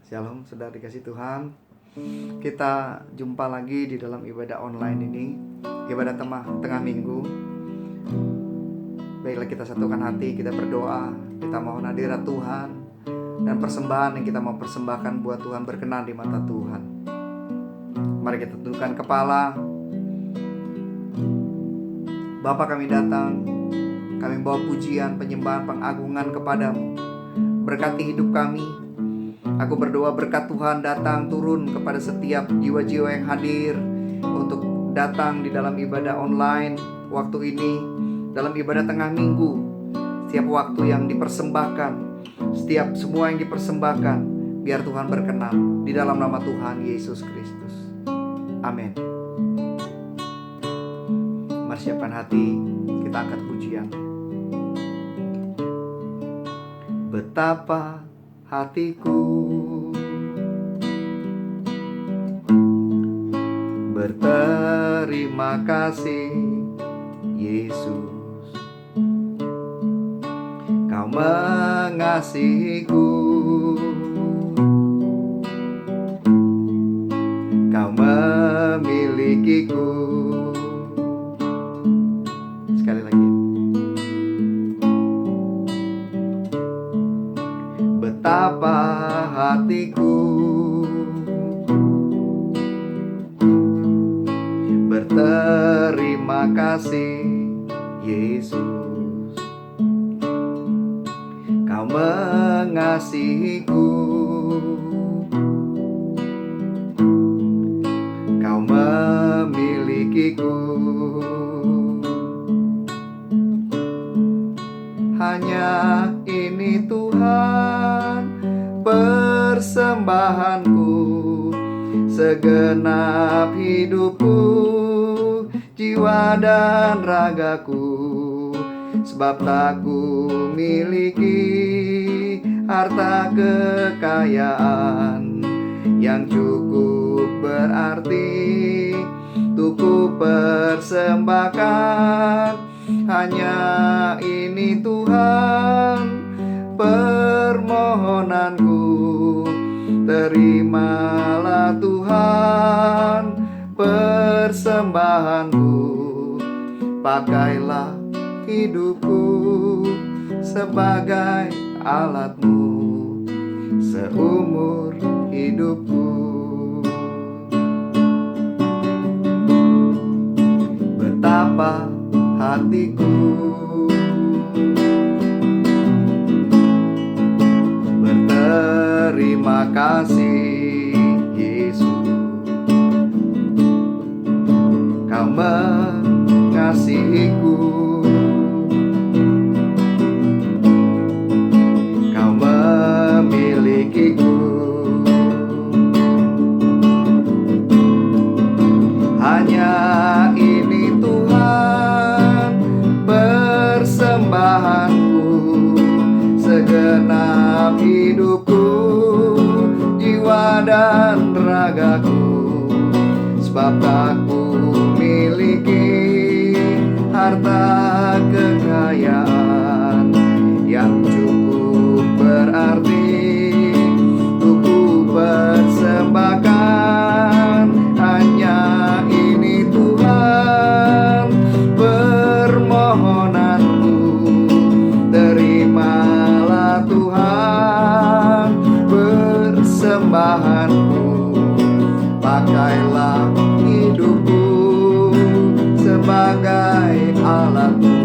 Shalom, saudara dikasih Tuhan. Kita jumpa lagi di dalam ibadah online ini, ibadah tengah minggu. Baiklah, kita satukan hati, kita berdoa, kita mohon hadirat Tuhan, dan persembahan yang kita mau persembahkan buat Tuhan berkenan di mata Tuhan. Mari kita tundukkan kepala. Bapa, kami datang, kami bawa pujian, penyembahan, pengagungan kepadamu. Berkati hidup kami. Aku berdoa berkat Tuhan datang turun kepada setiap jiwa-jiwa yang hadir untuk datang di dalam ibadah online waktu ini, dalam ibadah tengah minggu. Setiap waktu yang dipersembahkan, setiap semua yang dipersembahkan, biar Tuhan berkenan di dalam nama Tuhan Yesus Kristus. Amin. Mari siapkan hati, kita angkat pujian. Betapa hatiku berterima kasih, Yesus, Kau mengasihiku, Kau memilikiku. Sekali lagi. Betapa hatiku berterima kasih, Yesus, Kau mengasihiku, Kau memilikiku. Hanya ini Tuhan persembahanku, segenap hidupku, jiwa dan ragaku. Sebab tak ku miliki harta kekayaan yang cukup berarti untuk ku persembahkan. Hanya ini Tuhan permohonanku, terimalah Tuhan persembahanku. Pakailah hidupku sebagai alatmu seumur hidupku. Betapa hatiku berterima kasih, Yesus, Kau mengasihiku, Kau memilikiku. Hanya ini Tuhan persembahanku, segenap hidupku, jiwa dan ragaku. Sebab tak ku miliki harta kekayaan yang cukup berarti untuk ku persembahkan. Hanya ini Tuhan permohonanku, terimalah Tuhan persembahanku. Pakailah hidupku sebagai alatmu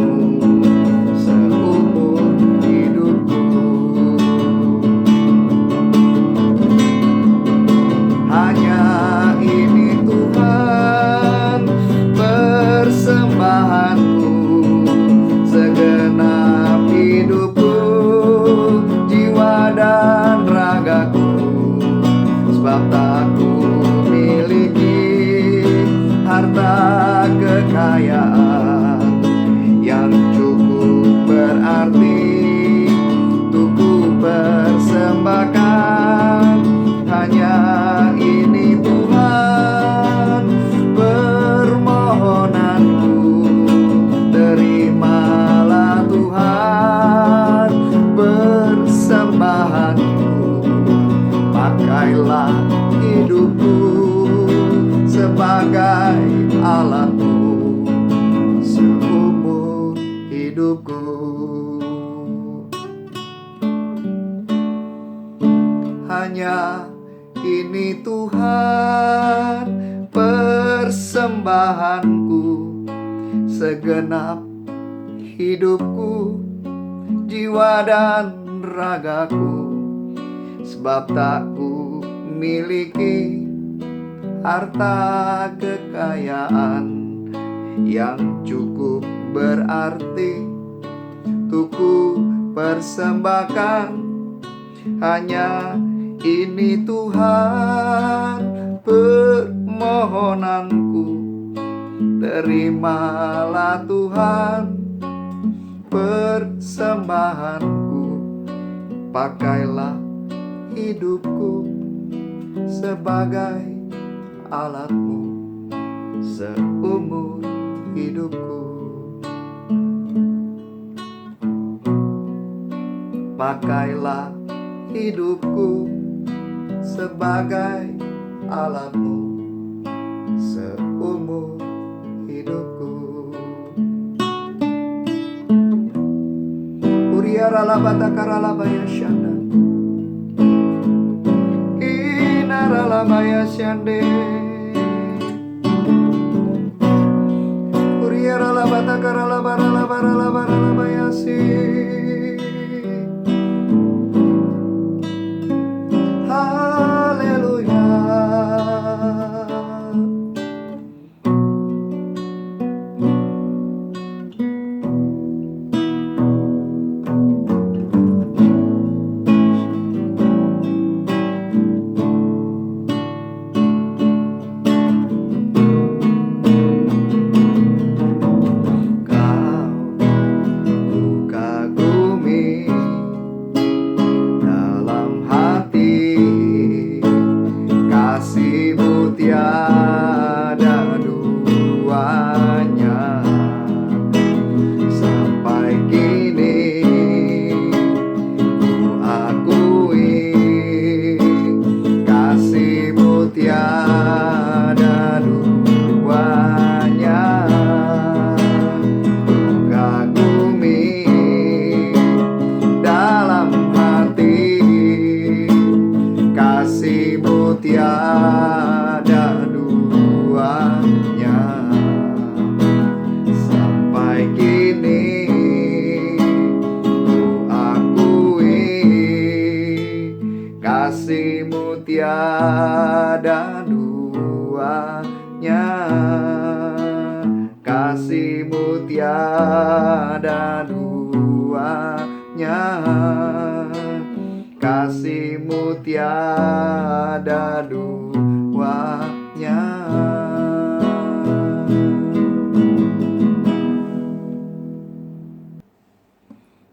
seumur hidupku. Hanya ini Tuhan persembahanku, segenap hidupku, jiwa dan ragaku. Sebab tak ku miliki pakailah hidupku sebagai alatmu seumur hidupku. Hanya ini Tuhan persembahanku, segenap hidupku, jiwa dan ragaku. Sebab tak ku miliki harta kekayaan yang cukup berarti untuk ku persembahkan. Hanya ini Tuhan permohonanku, terimalah Tuhan persembahanku, pakailah hidupku sebagai alatmu seumur hidupku. Pakailah hidupku sebagai alatmu seumur hidupku. Uriara labata karala baya syanda, inara baya syande. Uriara labata karala barala barala barala baya si. Tiada duanya, sampai kini ku akui kasih-Mu tiada duanya, kasih-Mu tiada duanya, kasih-Mu tiada duanya.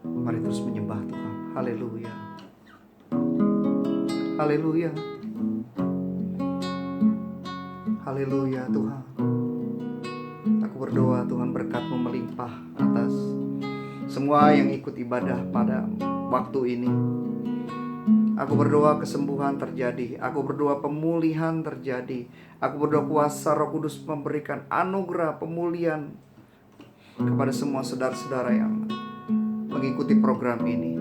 Mari terus menyembah Tuhan. Haleluya. Haleluya. Haleluya Tuhan. Aku berdoa Tuhan berkat-Mu melimpah atas semua yang ikut ibadah pada waktu ini. Aku berdoa kesembuhan terjadi. Aku berdoa pemulihan terjadi. Aku berdoa kuasa Roh Kudus memberikan anugerah pemulihan kepada semua saudara-saudara yang mengikuti program ini.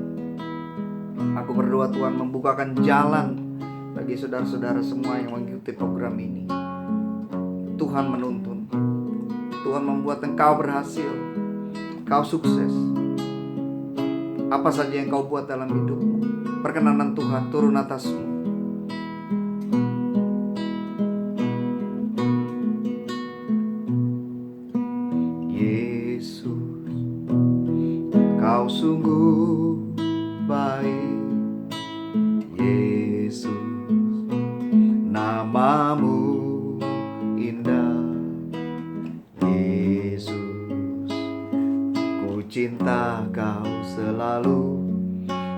Aku berdoa Tuhan membukakan jalan bagi saudara-saudara semua yang mengikuti program ini. Tuhan menuntun. Tuhan membuat engkau berhasil. Kau sukses. Apa saja yang kau buat dalam hidupmu, perkenanan Tuhan turun atasmu. Yesus, kau sungguh baik. Yesus, namamu indah. Yesus, ku cinta kau selalu.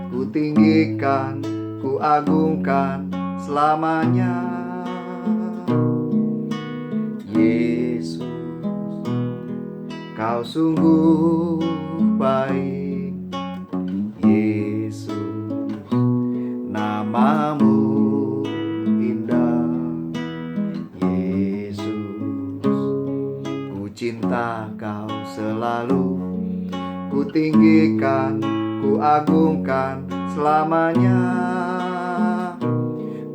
Ku tinggikan, ku agungkan selamanya. Yesus, kau sungguh baik. Yesus, namamu cinta Kau selalu, ku tinggikan, ku agungkan selamanya.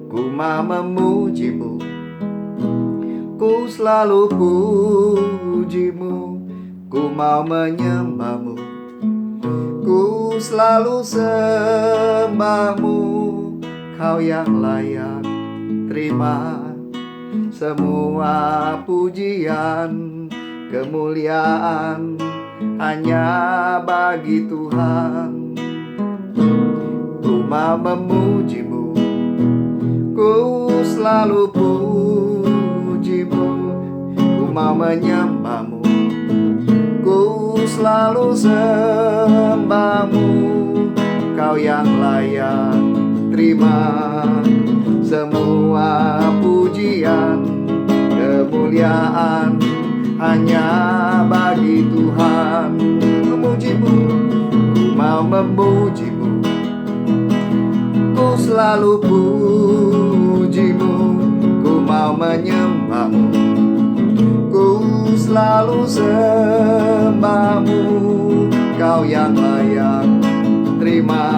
Ku mau memuji-Mu, ku selalu puji-Mu, ku mau menyembah-Mu, ku selalu sembah-Mu. Kau yang layak terima semua pujian, kemuliaan hanya bagi Tuhan. Ku mau memuji-Mu, ku selalu puji-Mu, ku mau menyembah-Mu, ku selalu sembah-Mu. Kau yang layak terima semua pujian, kemuliaan hanya bagi Tuhan. Memuji-Mu, ku mau memuji-Mu, ku selalu puji-Mu, ku mau menyembah-Mu, ku selalu sembah-Mu. Kau yang layak terima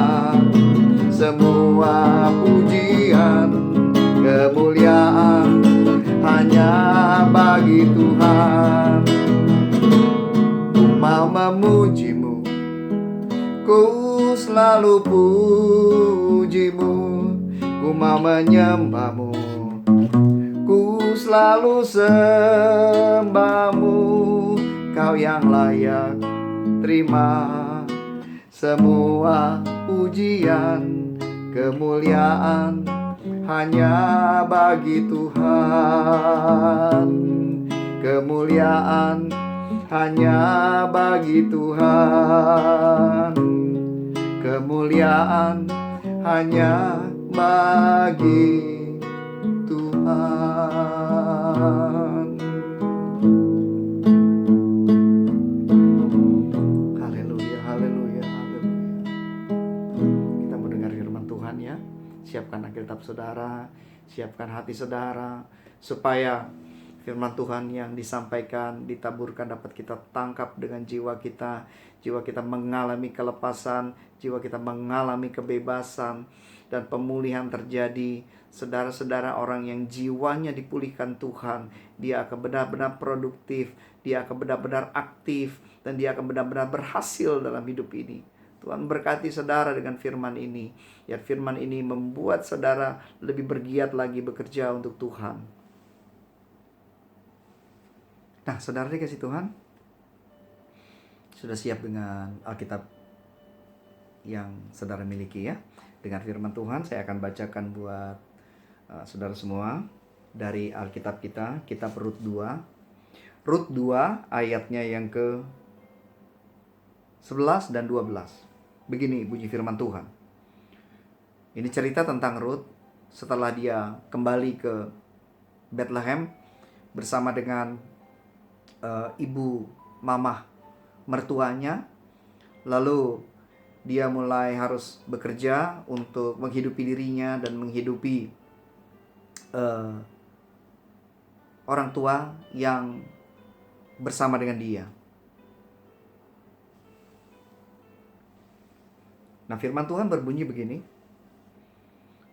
semua pujian, kemuliaan hanya bagi Tuhan. Ku mau memuji-Mu, ku selalu puji-Mu, ku mau menyembah-Mu, ku selalu sembah-Mu. Kau yang layak terima semua pujian, kemuliaan hanya bagi Tuhan. Kemuliaan hanya bagi Tuhan. Kemuliaan hanya bagi Tuhan. Haleluya, haleluya, haleluya. Kita mau dengar firman Tuhan ya. Siapkan Alkitab saudara, siapkan hati saudara, supaya firman Tuhan yang disampaikan, ditaburkan dapat kita tangkap dengan jiwa kita. Jiwa kita mengalami kelepasan, jiwa kita mengalami kebebasan, dan pemulihan terjadi. Saudara-saudara, orang yang jiwanya dipulihkan Tuhan, dia akan benar-benar produktif, dia akan benar-benar aktif, dan dia akan benar-benar berhasil dalam hidup ini. Tuhan berkati saudara dengan firman ini. Ya, firman ini membuat saudara lebih bergiat lagi bekerja untuk Tuhan. Nah, saudara dikasih Tuhan, sudah siap dengan Alkitab yang saudara miliki ya. Dengan firman Tuhan saya akan bacakan buat saudara semua dari Alkitab kita, kitab Rut 2. Rut 2 ayatnya yang ke 11 dan 12. Begini bunyi firman Tuhan. Ini cerita tentang Rut setelah dia kembali ke Bethlehem bersama dengan ibu mamah mertuanya. Lalu dia mulai harus bekerja untuk menghidupi dirinya dan menghidupi orang tua yang bersama dengan dia. Nah, firman Tuhan berbunyi begini.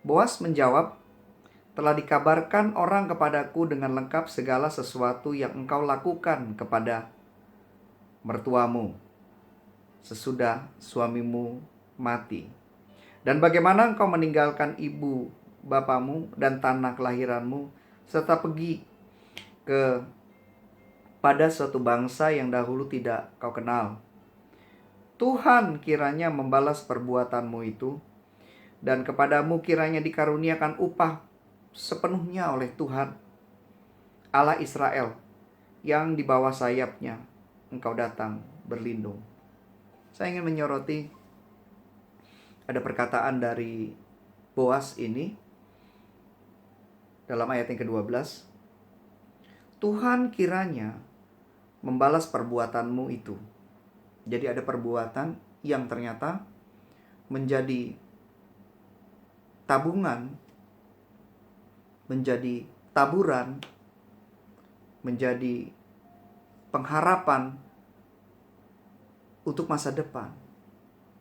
Boas menjawab, telah dikabarkan orang kepadaku dengan lengkap segala sesuatu yang engkau lakukan kepada mertuamu sesudah suamimu mati. Dan bagaimana engkau meninggalkan ibu bapamu dan tanah kelahiranmu, serta pergi pada suatu bangsa yang dahulu tidak kau kenal. Tuhan kiranya membalas perbuatanmu itu, dan kepadamu kiranya dikaruniakan upah sepenuhnya oleh Tuhan Allah Israel, yang di bawah sayapnya engkau datang berlindung. Saya ingin menyoroti ada perkataan dari Boas ini dalam ayat yang ke-12. Tuhan kiranya membalas perbuatanmu itu. Jadi ada perbuatan yang ternyata menjadi tabungan, menjadi taburan, menjadi pengharapan untuk masa depan.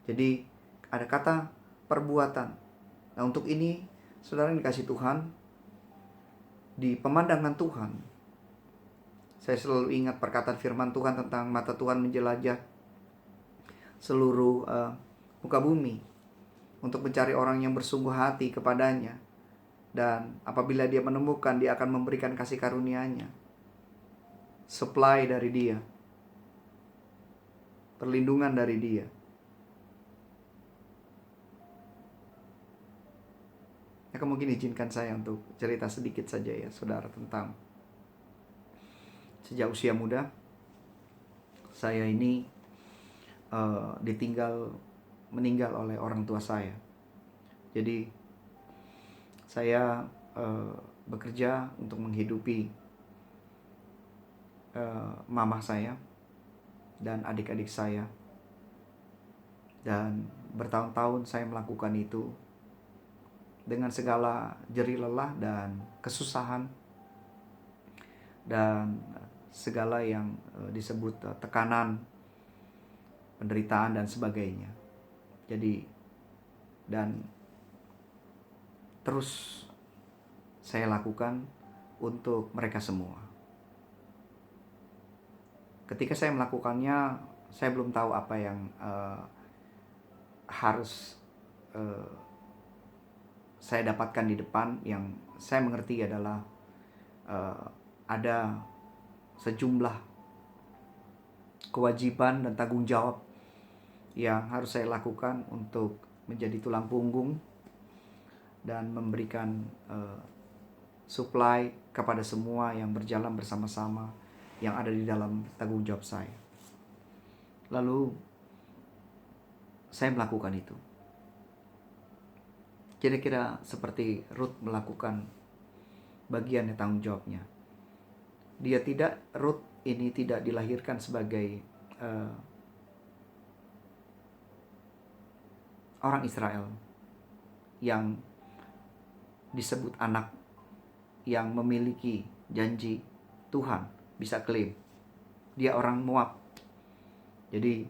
Jadi ada kata perbuatan. Nah, untuk ini saudara yang dikasih Tuhan, di pemandangan Tuhan, saya selalu ingat perkataan firman Tuhan tentang mata Tuhan menjelajah seluruh muka bumi untuk mencari orang yang bersungguh hati kepadanya. Dan apabila dia menemukan, dia akan memberikan kasih karunia-Nya, supply dari dia, perlindungan dari dia. Ya, mungkin izinkan saya untuk cerita sedikit saja ya saudara, tentang sejak usia muda saya ini meninggal oleh orang tua saya. Jadi saya bekerja untuk menghidupi mama saya dan adik-adik saya, dan bertahun-tahun saya melakukan itu dengan segala jerih lelah dan kesusahan dan segala yang disebut tekanan, penderitaan dan sebagainya. Jadi dan terus saya lakukan untuk mereka semua. Ketika saya melakukannya, saya belum tahu apa yang harus saya dapatkan di depan. Yang saya mengerti adalah ada sejumlah kewajiban dan tanggung jawab yang harus saya lakukan untuk menjadi tulang punggung dan memberikan supply kepada semua yang berjalan bersama-sama yang ada di dalam tanggung jawab saya. Lalu saya melakukan itu. Kira-kira seperti Ruth melakukan bagiannya tanggung jawabnya. Ruth ini tidak dilahirkan sebagai orang Israel yang disebut anak yang memiliki janji Tuhan, bisa klaim. Dia orang Moab. Jadi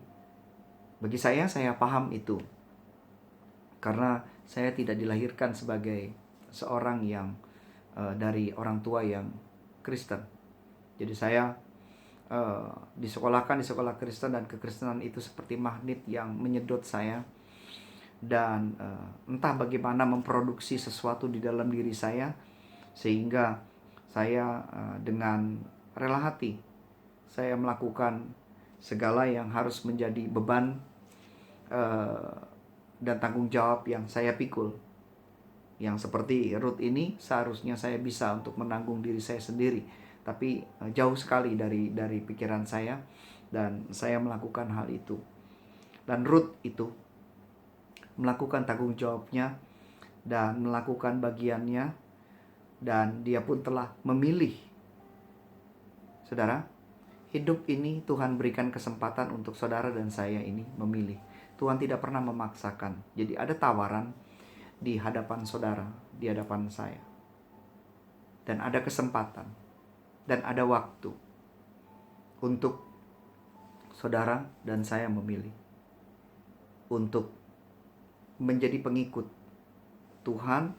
bagi saya paham itu. Karena saya tidak dilahirkan sebagai seorang yang dari orang tua yang Kristen. Jadi saya disekolahkan di sekolah Kristen, dan kekristenan itu seperti magnet yang menyedot saya. Dan entah bagaimana memproduksi sesuatu di dalam diri saya, sehingga saya dengan rela hati saya melakukan segala yang harus menjadi beban dan tanggung jawab yang saya pikul. Yang seperti Ruth ini, seharusnya saya bisa untuk menanggung diri saya sendiri, tapi jauh sekali dari pikiran saya, dan saya melakukan hal itu. Dan Ruth itu melakukan tanggung jawabnya dan melakukan bagiannya, dan dia pun telah memilih. Saudara, hidup ini Tuhan berikan kesempatan untuk saudara dan saya ini memilih. Tuhan tidak pernah memaksakan. Jadi ada tawaran di hadapan saudara, di hadapan saya. Dan ada kesempatan dan ada waktu untuk saudara dan saya memilih untuk menjadi pengikut Tuhan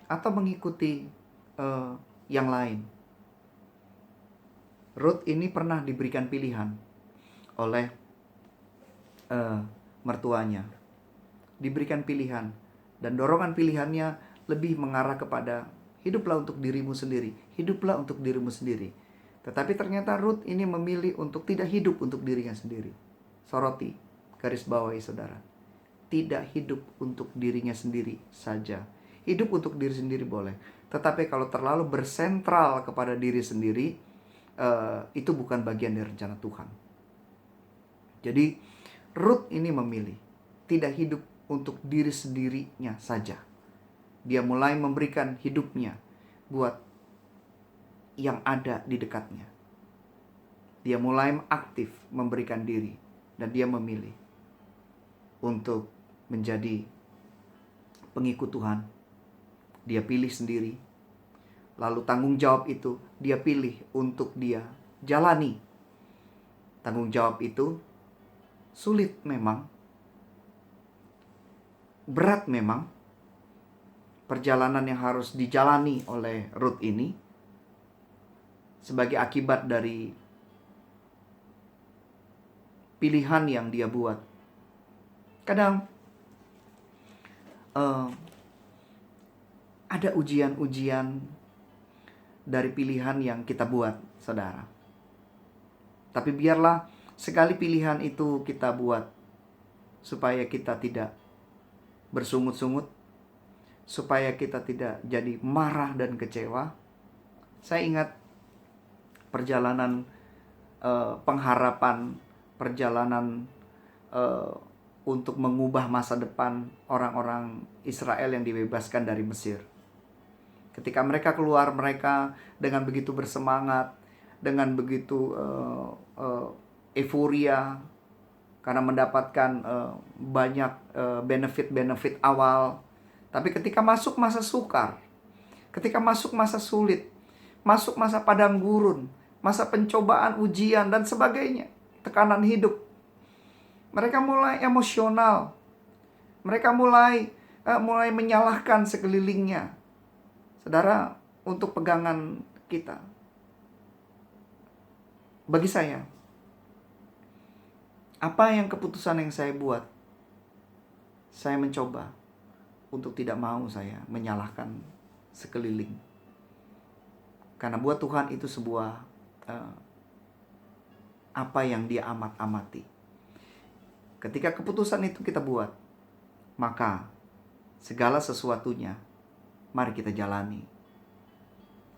atau mengikuti yang lain. Ruth ini pernah diberikan pilihan oleh mertuanya. Diberikan pilihan, dan dorongan pilihannya lebih mengarah kepada hiduplah untuk dirimu sendiri, hiduplah untuk dirimu sendiri. Tetapi ternyata Ruth ini memilih untuk tidak hidup untuk dirinya sendiri. Soroti, garis bawahi saudara. Tidak hidup untuk dirinya sendiri saja. Hidup untuk diri sendiri boleh, tetapi kalau terlalu bersentral kepada diri sendiri, itu bukan bagian dari rencana Tuhan. Jadi Ruth ini memilih tidak hidup untuk diri sendirinya saja. Dia mulai memberikan hidupnya buat yang ada di dekatnya. Dia mulai aktif memberikan diri, dan dia memilih untuk menjadi pengikut Tuhan. Dia pilih sendiri. Lalu tanggung jawab itu dia pilih untuk dia jalani. Tanggung jawab itu sulit memang, berat memang. Perjalanan yang harus dijalani oleh Ruth ini sebagai akibat dari pilihan yang dia buat. Kadang ada ujian-ujian dari pilihan yang kita buat, saudara. Tapi biarlah sekali pilihan itu kita buat, supaya kita tidak bersungut-sungut, supaya kita tidak jadi marah dan kecewa. Saya ingat perjalanan pengharapan, perjalanan untuk mengubah masa depan orang-orang Israel yang dibebaskan dari Mesir. Ketika mereka keluar, mereka dengan begitu bersemangat, dengan begitu euforia, karena mendapatkan banyak benefit-benefit awal. Tapi ketika masuk masa sukar, ketika masuk masa sulit, masuk masa padang gurun, masa pencobaan, ujian, dan sebagainya, tekanan hidup, mereka mulai emosional. Mereka mulai menyalahkan sekelilingnya. Saudara, untuk pegangan kita, bagi saya, apa yang keputusan yang saya buat, saya mencoba untuk tidak mau saya menyalahkan sekeliling. Karena buat Tuhan itu sebuah apa yang Dia amat-amati. Ketika keputusan itu kita buat, maka segala sesuatunya mari kita jalani.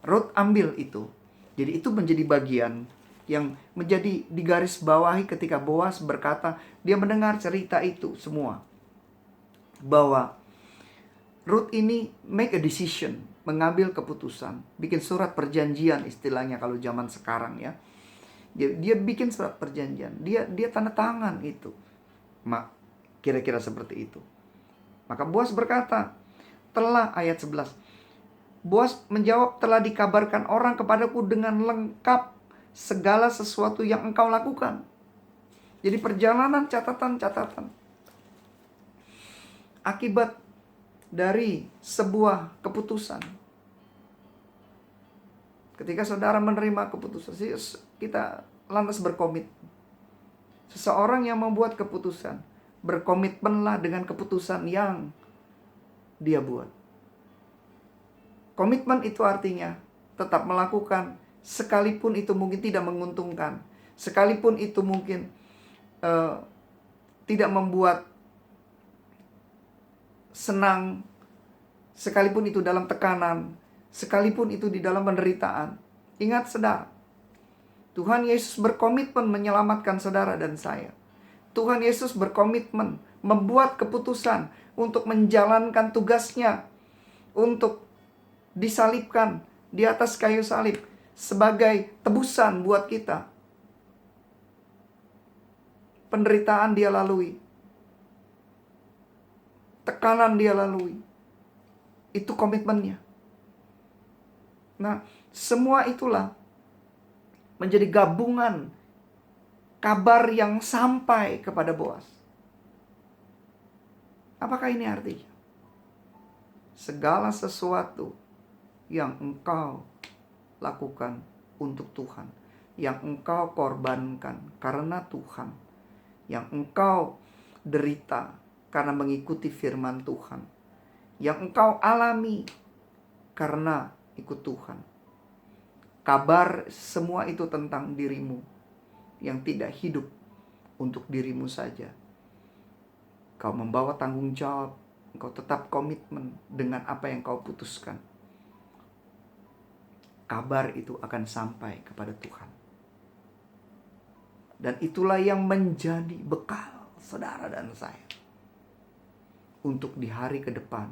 Ruth ambil itu. Jadi itu menjadi bagian yang menjadi digaris bawahi ketika Boas berkata, dia mendengar cerita itu semua, bahwa Ruth ini make a decision, mengambil keputusan, bikin surat perjanjian istilahnya kalau zaman sekarang ya. Dia bikin surat perjanjian, dia tanda tangan itu. Kira-kira seperti itu. Maka Boas berkata, telah, ayat 11. Boas menjawab, telah dikabarkan orang kepadaku dengan lengkap segala sesuatu yang engkau lakukan. Jadi perjalanan catatan-catatan. Akibat dari sebuah keputusan. Ketika saudara menerima keputusan, kita lantas berkomit. Seseorang yang membuat keputusan, berkomitmenlah dengan keputusan yang dia buat. Komitmen itu artinya tetap melakukan, sekalipun itu mungkin tidak menguntungkan, sekalipun itu mungkin tidak membuat senang, sekalipun itu dalam tekanan, sekalipun itu di dalam penderitaan. Ingat saudara, Tuhan Yesus berkomitmen menyelamatkan saudara dan saya. Tuhan Yesus berkomitmen membuat keputusan untuk menjalankan tugasnya, untuk disalibkan di atas kayu salib sebagai tebusan buat kita. Penderitaan dia lalui, tekanan dia lalui. Itu komitmennya. Nah, semua itulah menjadi gabungan kabar yang sampai kepada Boas. Apakah ini artinya? Segala sesuatu yang engkau lakukan untuk Tuhan, yang engkau korbankan karena Tuhan, yang engkau derita karena mengikuti firman Tuhan, yang engkau alami karena ikut Tuhan. Kabar semua itu tentang dirimu yang tidak hidup untuk dirimu saja. Kau membawa tanggung jawab, engkau tetap komitmen dengan apa yang kau putuskan. Kabar itu akan sampai kepada Tuhan. Dan itulah yang menjadi bekal saudara dan saya untuk di hari ke depan.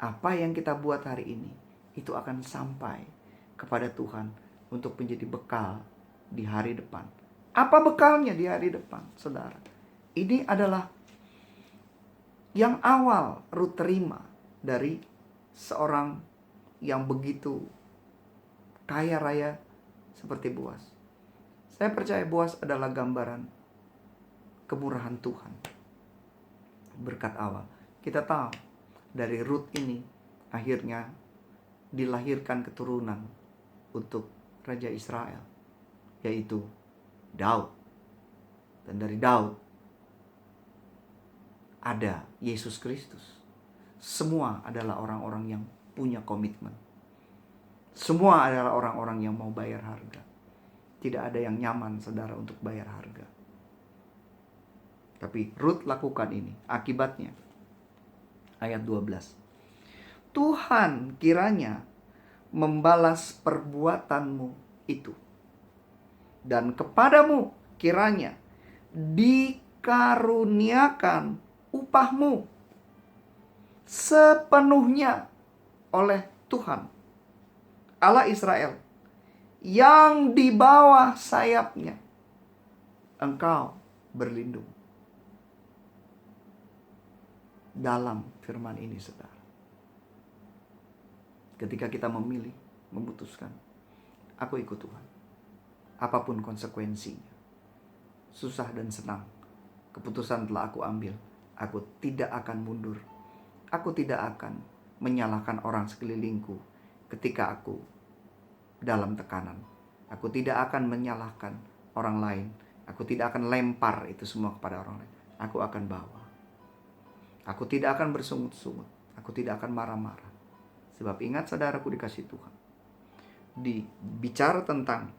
Apa yang kita buat hari ini, itu akan sampai kepada Tuhan untuk menjadi bekal di hari depan. Apa bekalnya di hari depan, saudara? Ini adalah yang awal Ruth terima dari seorang yang begitu kaya raya seperti Boas. Saya percaya Boas adalah gambaran kemurahan Tuhan. Berkat awal. Kita tahu dari Rut ini akhirnya dilahirkan keturunan untuk Raja Israel, yaitu Daud. Dan dari Daud ada Yesus Kristus. Semua adalah orang-orang yang punya komitmen. Semua adalah orang-orang yang mau bayar harga. Tidak ada yang nyaman, saudara, untuk bayar harga. Tapi Rut lakukan ini. Akibatnya, ayat 12. Tuhan kiranya membalas perbuatanmu itu. Dan kepadamu kiranya dikaruniakan upahmu sepenuhnya oleh Tuhan Allah Israel, yang di bawah sayapnya engkau berlindung. Dalam firman ini, saudara, ketika kita memilih, memutuskan, aku ikut Tuhan, apapun konsekuensinya, susah dan senang, keputusan telah aku ambil. Aku tidak akan mundur. Aku tidak akan menyalahkan orang sekelilingku ketika aku dalam tekanan. Aku tidak akan menyalahkan orang lain. Aku tidak akan lempar itu semua kepada orang lain. Aku akan bawa. Aku tidak akan bersungut-sungut. Aku tidak akan marah-marah. Sebab ingat, saudaraku dikasih Tuhan, bicara tentang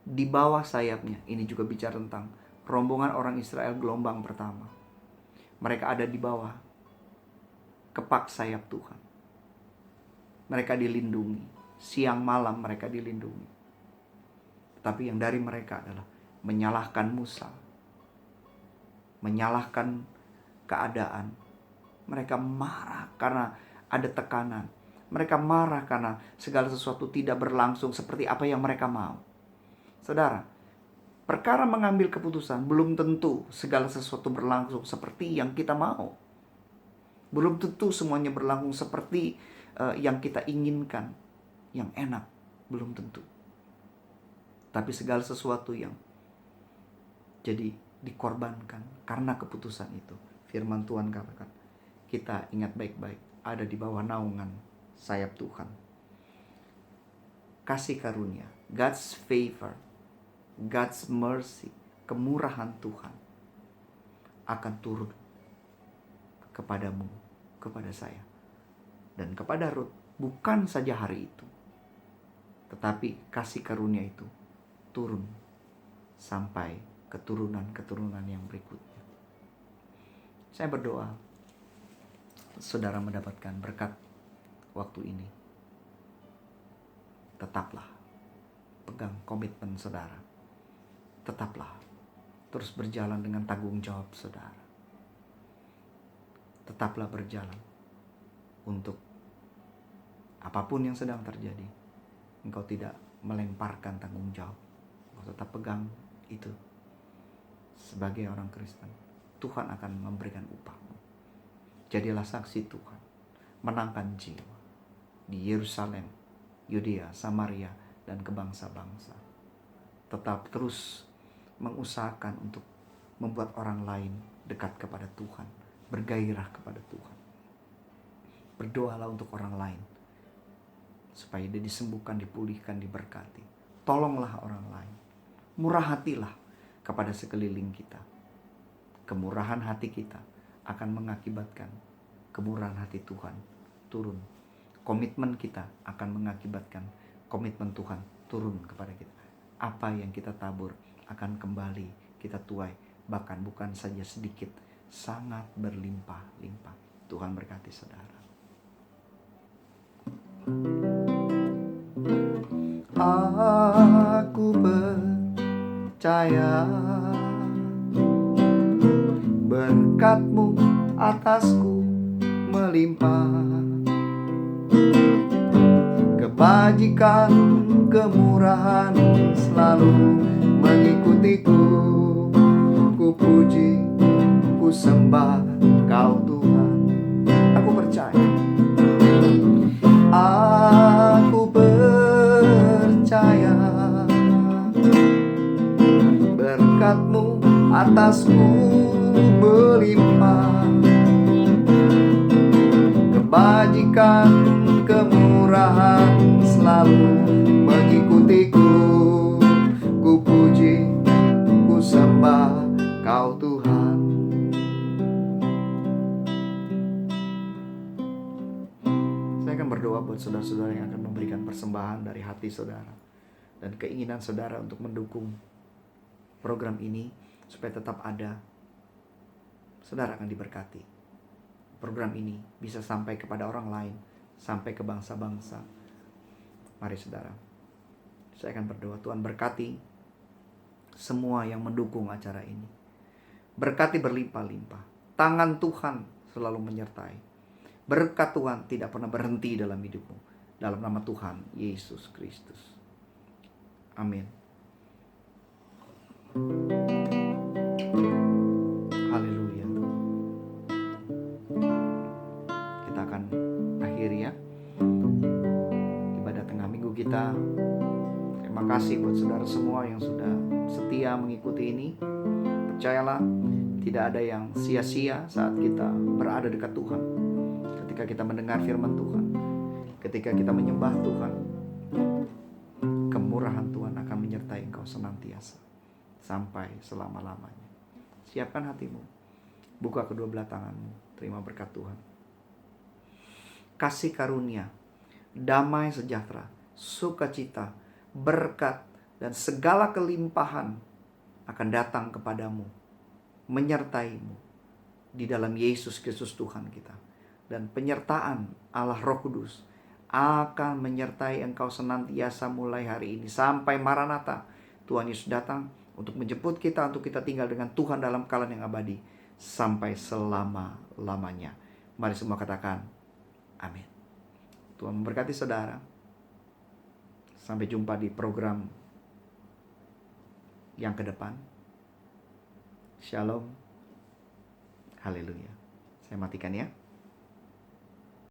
di bawah sayapnya. Ini juga bicara tentang rombongan orang Israel gelombang pertama. Mereka ada di bawah kepak sayap Tuhan. Mereka dilindungi. Siang malam mereka dilindungi. Tapi yang dari mereka adalah menyalahkan Musa, menyalahkan keadaan. Mereka marah karena ada tekanan. Mereka marah karena segala sesuatu tidak berlangsung seperti apa yang mereka mau. Saudara, perkara mengambil keputusan belum tentu segala sesuatu berlangsung seperti yang kita mau. Belum tentu semuanya berlangsung seperti yang kita inginkan, yang enak. Belum tentu. Tapi segala sesuatu yang jadi dikorbankan karena keputusan itu. Firman Tuhan katakan, kita ingat baik-baik, ada di bawah naungan sayap Tuhan. Kasih karunia, God's favor, God's mercy, kemurahan Tuhan akan turun kepadamu, kepada saya, dan kepada Rut. Bukan saja hari itu, tetapi kasih karunia itu turun sampai keturunan-keturunan yang berikutnya. Saya berdoa saudara mendapatkan berkat waktu ini. Tetaplah pegang komitmen saudara. Tetaplah terus berjalan dengan tanggung jawab saudara. Tetaplah berjalan untuk apapun yang sedang terjadi. Engkau tidak melemparkan tanggung jawab. Engkau tetap pegang itu. Sebagai orang Kristen, Tuhan akan memberikan upahmu. Jadilah saksi Tuhan. Menangkan jiwa di Yerusalem, Yudea, Samaria, dan ke bangsa-bangsa. Tetap terus mengusahakan untuk membuat orang lain dekat kepada Tuhan, bergairah kepada Tuhan. Berdoalah untuk orang lain supaya dia disembuhkan, dipulihkan, diberkati. Tolonglah orang lain. Murah hatilah kepada sekeliling kita. Kemurahan hati kita akan mengakibatkan kemurahan hati Tuhan turun. Komitmen kita akan mengakibatkan komitmen Tuhan turun kepada kita. Apa yang kita tabur akan kembali kita tuai, bahkan bukan saja sedikit, sangat berlimpah-limpah. Tuhan berkati saudara. Aku percaya berkat-Mu atasku melimpah, kebajikan, kemurahan selalu mengikutiku. Ku puji, ku sembah Kau Tuhan. Aku percaya. Aku percaya atasku berlimpah, kebajikan, kemurahan selalu mengikutiku. Ku puji, ku sembah Kau Tuhan. Saya akan berdoa buat saudara-saudara yang akan memberikan persembahan dari hati saudara dan keinginan saudara untuk mendukung program ini supaya tetap ada. Saudara akan diberkati. Program ini bisa sampai kepada orang lain, sampai ke bangsa-bangsa. Mari saudara, saya akan berdoa. Tuhan berkati semua yang mendukung acara ini. Berkati berlimpah-limpah. Tangan Tuhan selalu menyertai. Berkat Tuhan tidak pernah berhenti dalam hidupmu. Dalam nama Tuhan Yesus Kristus. Amin. Haleluya. Kita akan akhiri ya ibadah tengah minggu kita. Terima kasih buat saudara semua yang sudah setia mengikuti ini. Percayalah, tidak ada yang sia-sia saat kita berada dekat Tuhan. Ketika kita mendengar firman Tuhan, ketika kita menyembah Tuhan, kemurahan Tuhan akan menyertai engkau senantiasa sampai selama-lamanya. Siapkan hatimu, buka kedua belah tanganmu, terima berkat Tuhan. Kasih karunia, damai sejahtera, sukacita, berkat, dan segala kelimpahan akan datang kepadamu, menyertaimu di dalam Yesus Kristus Tuhan kita. Dan penyertaan Allah Roh Kudus akan menyertai engkau senantiasa mulai hari ini sampai Maranatha. Tuhan Yesus datang untuk menjemput kita, untuk kita tinggal dengan Tuhan dalam kekayaan yang abadi sampai selama-lamanya. Mari semua katakan amin. Tuhan memberkati saudara. Sampai jumpa di program yang ke depan. Shalom. Haleluya. Saya matikan ya.